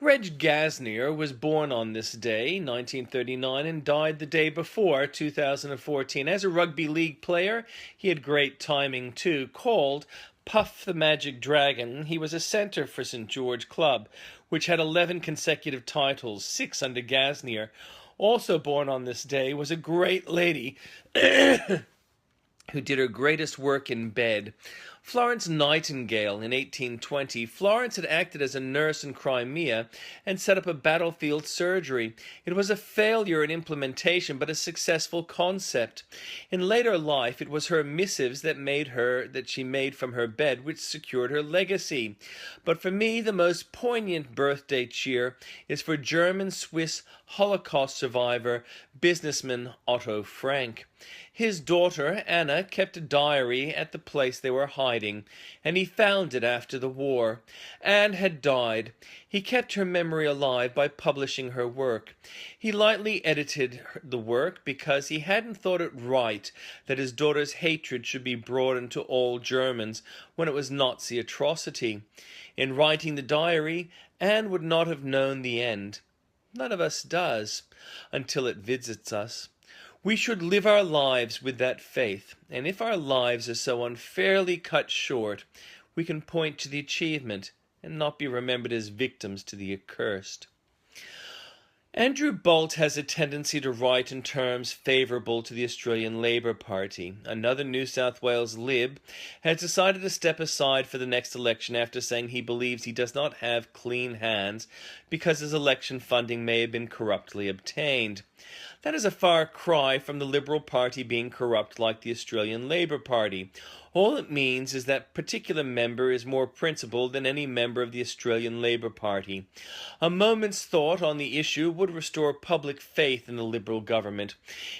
Reg Gasnier was born on this day, 1939, and died the day before, 2014. As a rugby league player, he had great timing too. Called Puff the Magic Dragon, he was a centre for St George Club, which had 11 consecutive titles, 6 under Gasnier. Also born on this day was a great lady who did her greatest work in bed. Florence Nightingale in 1820. Florence had acted as a nurse in Crimea and set up a battlefield surgery. It was a failure in implementation, but a successful concept. In later life, it was her missives that she made from her bed which secured her legacy. But for me, the most poignant birthday cheer is for German-Swiss Holocaust survivor, businessman Otto Frank. His daughter, Anna, kept a diary at the place they were hiding, and he found it after the war. Anne had died. He kept her memory alive by publishing her work. He lightly edited the work because he hadn't thought it right that his daughter's hatred should be broadened to all Germans when it was Nazi atrocity. In writing the diary, Anne would not have known the end. None of us does, until it visits us. We should live our lives with that faith, and if our lives are so unfairly cut short, we can point to the achievement and not be remembered as victims to the accursed. Andrew Bolt has a tendency to write in terms favourable to the Australian Labor Party. Another New South Wales Lib has decided to step aside for the next election after saying he believes he does not have clean hands because his election funding may have been corruptly obtained. That is a far cry from the Liberal Party being corrupt like the Australian Labor Party. All it means is that particular member is more principled than any member of the Australian Labor Party. A moment's thought on the issue would restore public faith in the Liberal government.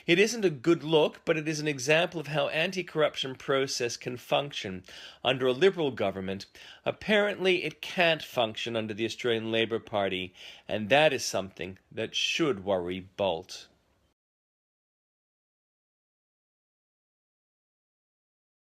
It isn't a good look, but it is an example of how anti-corruption process can function under a Liberal government. Apparently, it can't function under the Australian Labor Party, and that is something that should worry Bolt.